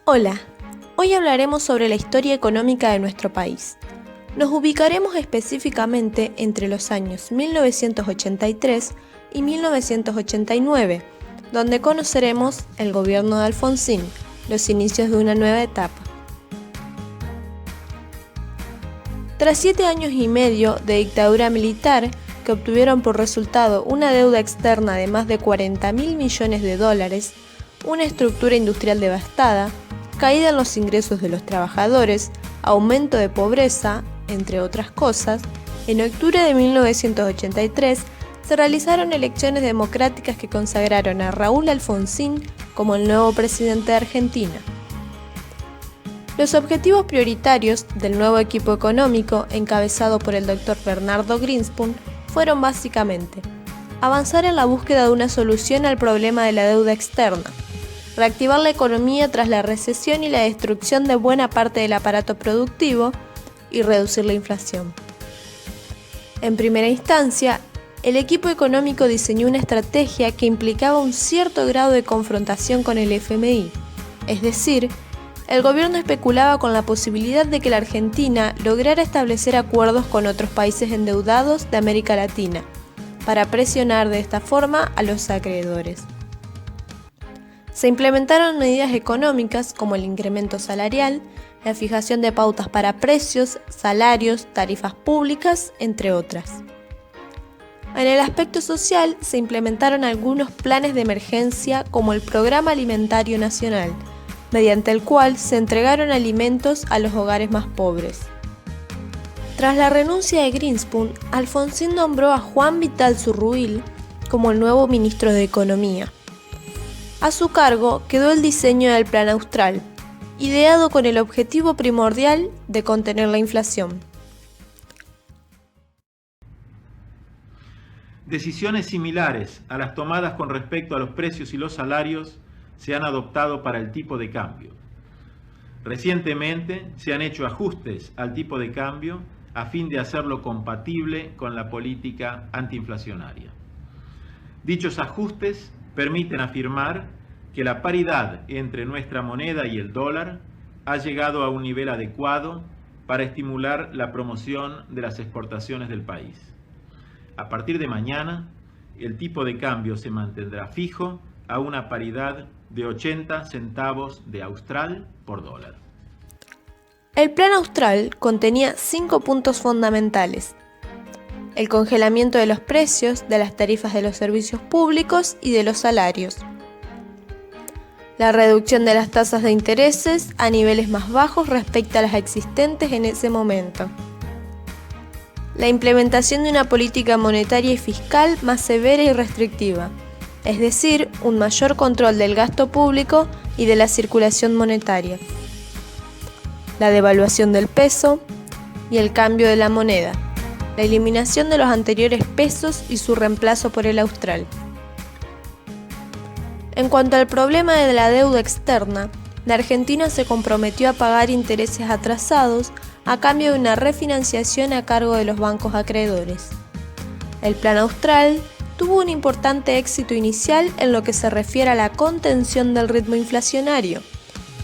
Hola, hoy hablaremos sobre la historia económica de nuestro país. Nos ubicaremos específicamente entre los años 1983 y 1989, donde conoceremos el gobierno de Alfonsín, los inicios de una nueva etapa. Tras 7 años y medio de dictadura militar, que obtuvieron por resultado una deuda externa de más de 40.000 millones de dólares, una estructura industrial devastada, caída en los ingresos de los trabajadores, aumento de pobreza, entre otras cosas, en octubre de 1983 se realizaron elecciones democráticas que consagraron a Raúl Alfonsín como el nuevo presidente de Argentina. Los objetivos prioritarios del nuevo equipo económico, encabezado por el Dr. Bernardo Greenspun, fueron básicamente avanzar en la búsqueda de una solución al problema de la deuda externa, reactivar la economía tras la recesión y la destrucción de buena parte del aparato productivo y reducir la inflación. En primera instancia, el equipo económico diseñó una estrategia que implicaba un cierto grado de confrontación con el FMI, es decir, el gobierno especulaba con la posibilidad de que la Argentina lograra establecer acuerdos con otros países endeudados de América Latina, para presionar de esta forma a los acreedores. Se implementaron medidas económicas como el incremento salarial, la fijación de pautas para precios, salarios, tarifas públicas, entre otras. En el aspecto social se implementaron algunos planes de emergencia como el Programa Alimentario Nacional, mediante el cual se entregaron alimentos a los hogares más pobres. Tras la renuncia de Greenspun, Alfonsín nombró a Juan Vital Zurruil como el nuevo ministro de Economía. A su cargo quedó el diseño del Plan Austral, ideado con el objetivo primordial de contener la inflación. Decisiones similares a las tomadas con respecto a los precios y los salarios se han adoptado para el tipo de cambio. Recientemente se han hecho ajustes al tipo de cambio a fin de hacerlo compatible con la política antiinflacionaria. Dichos ajustes permiten afirmar que la paridad entre nuestra moneda y el dólar ha llegado a un nivel adecuado para estimular la promoción de las exportaciones del país. A partir de mañana, el tipo de cambio se mantendrá fijo a una paridad de 80 centavos de austral por dólar. El Plan Austral contenía 5 puntos fundamentales: el congelamiento de los precios, de las tarifas de los servicios públicos y de los salarios, la reducción de las tasas de intereses a niveles más bajos respecto a las existentes en ese momento, la implementación de una política monetaria y fiscal más severa y restrictiva, es decir, un mayor control del gasto público y de la circulación monetaria, la devaluación del peso y el cambio de la moneda, la eliminación de los anteriores pesos y su reemplazo por el austral. En cuanto al problema de la deuda externa, la Argentina se comprometió a pagar intereses atrasados a cambio de una refinanciación a cargo de los bancos acreedores. El Plan Austral tuvo un importante éxito inicial en lo que se refiere a la contención del ritmo inflacionario,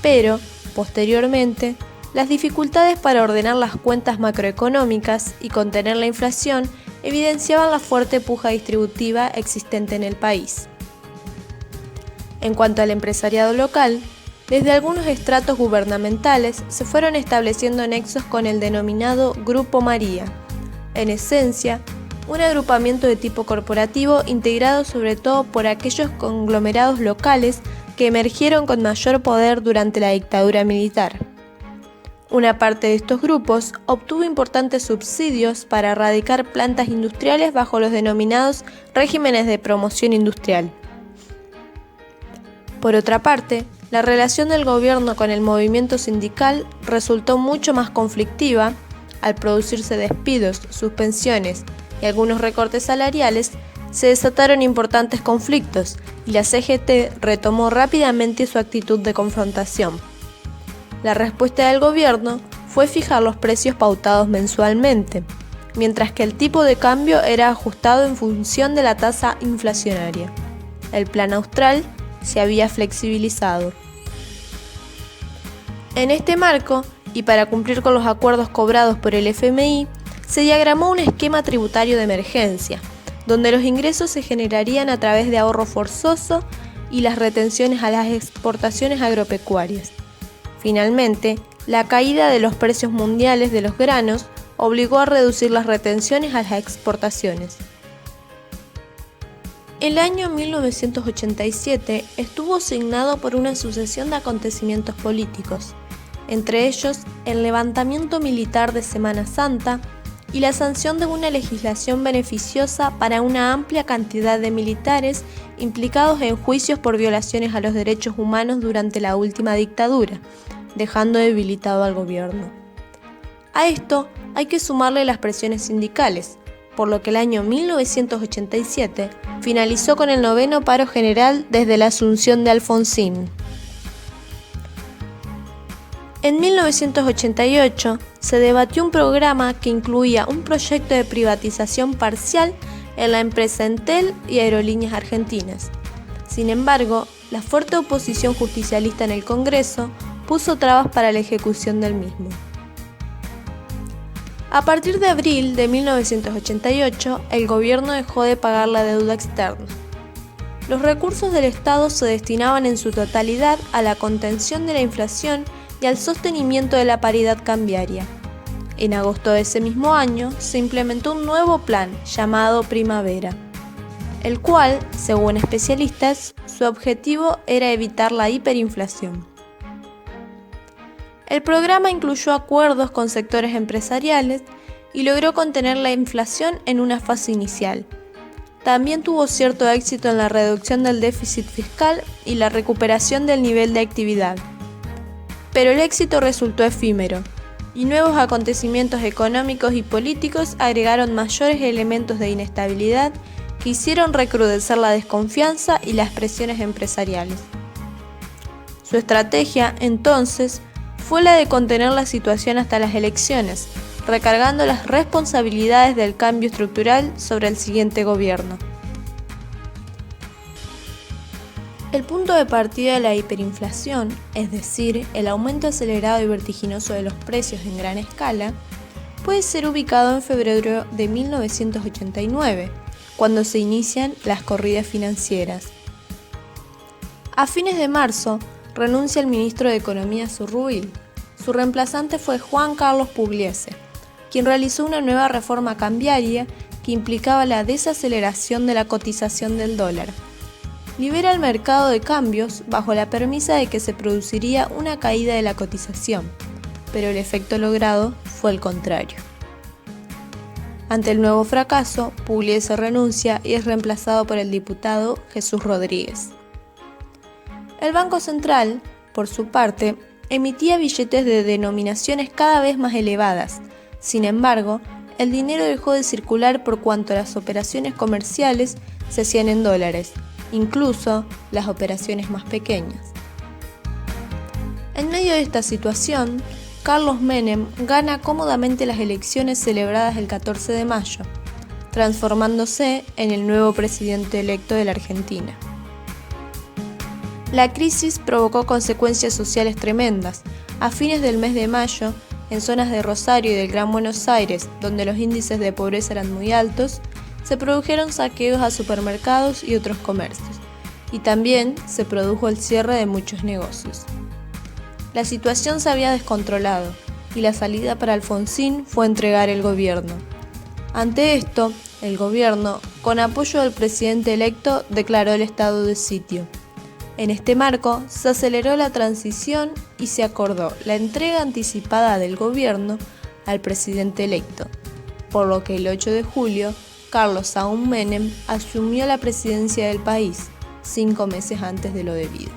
pero, posteriormente, las dificultades para ordenar las cuentas macroeconómicas y contener la inflación evidenciaban la fuerte puja distributiva existente en el país. En cuanto al empresariado local, desde algunos estratos gubernamentales se fueron estableciendo nexos con el denominado Grupo María, en esencia, un agrupamiento de tipo corporativo integrado sobre todo por aquellos conglomerados locales que emergieron con mayor poder durante la dictadura militar. Una parte de estos grupos obtuvo importantes subsidios para erradicar plantas industriales bajo los denominados regímenes de promoción industrial. Por otra parte, la relación del gobierno con el movimiento sindical resultó mucho más conflictiva al producirse despidos, suspensiones y algunos recortes salariales. Se desataron importantes conflictos y la CGT retomó rápidamente su actitud de confrontación. La respuesta del gobierno fue fijar los precios pautados mensualmente, mientras que el tipo de cambio era ajustado en función de la tasa inflacionaria. El Plan Austral se había flexibilizado. En este marco, y para cumplir con los acuerdos cobrados por el FMI, se diagramó un esquema tributario de emergencia, donde los ingresos se generarían a través de ahorro forzoso y las retenciones a las exportaciones agropecuarias. Finalmente, la caída de los precios mundiales de los granos obligó a reducir las retenciones a las exportaciones. El año 1987 estuvo signado por una sucesión de acontecimientos políticos, entre ellos el levantamiento militar de Semana Santa y la sanción de una legislación beneficiosa para una amplia cantidad de militares implicados en juicios por violaciones a los derechos humanos durante la última dictadura, dejando debilitado al gobierno. A esto hay que sumarle las presiones sindicales, por lo que el año 1987 finalizó con el 9º paro general desde la asunción de Alfonsín. En 1988 se debatió un programa que incluía un proyecto de privatización parcial en la empresa Entel y Aerolíneas Argentinas. Sin embargo, la fuerte oposición justicialista en el Congreso puso trabas para la ejecución del mismo. A partir de abril de 1988, el gobierno dejó de pagar la deuda externa. Los recursos del Estado se destinaban en su totalidad a la contención de la inflación y al sostenimiento de la paridad cambiaria. En agosto de ese mismo año se implementó un nuevo plan llamado Primavera, el cual, según especialistas, su objetivo era evitar la hiperinflación. El programa incluyó acuerdos con sectores empresariales y logró contener la inflación en una fase inicial. También tuvo cierto éxito en la reducción del déficit fiscal y la recuperación del nivel de actividad. Pero el éxito resultó efímero, y nuevos acontecimientos económicos y políticos agregaron mayores elementos de inestabilidad que hicieron recrudecer la desconfianza y las presiones empresariales. Su estrategia, entonces, fue la de contener la situación hasta las elecciones, recargando las responsabilidades del cambio estructural sobre el siguiente gobierno. El punto de partida de la hiperinflación, es decir, el aumento acelerado y vertiginoso de los precios en gran escala, puede ser ubicado en febrero de 1989, cuando se inician las corridas financieras. A fines de marzo, renuncia el ministro de Economía Zurrubil. Su reemplazante fue Juan Carlos Pugliese, quien realizó una nueva reforma cambiaria que implicaba la desaceleración de la cotización del dólar. Libera el mercado de cambios bajo la premisa de que se produciría una caída de la cotización, pero el efecto logrado fue el contrario. Ante el nuevo fracaso, Pugliese renuncia y es reemplazado por el diputado Jesús Rodríguez. El Banco Central, por su parte, emitía billetes de denominaciones cada vez más elevadas. Sin embargo, el dinero dejó de circular por cuanto las operaciones comerciales se hacían en dólares, incluso las operaciones más pequeñas. En medio de esta situación, Carlos Menem gana cómodamente las elecciones celebradas el 14 de mayo, transformándose en el nuevo presidente electo de la Argentina. La crisis provocó consecuencias sociales tremendas. A fines del mes de mayo, en zonas de Rosario y del Gran Buenos Aires, donde los índices de pobreza eran muy altos, se produjeron saqueos a supermercados y otros comercios, y también se produjo el cierre de muchos negocios. La situación se había descontrolado, y la salida para Alfonsín fue entregar el gobierno. Ante esto, el gobierno, con apoyo del presidente electo, declaró el estado de sitio. En este marco, se aceleró la transición y se acordó la entrega anticipada del gobierno al presidente electo, por lo que el 8 de julio, Carlos Saúl Menem asumió la presidencia del país, 5 meses antes de lo debido.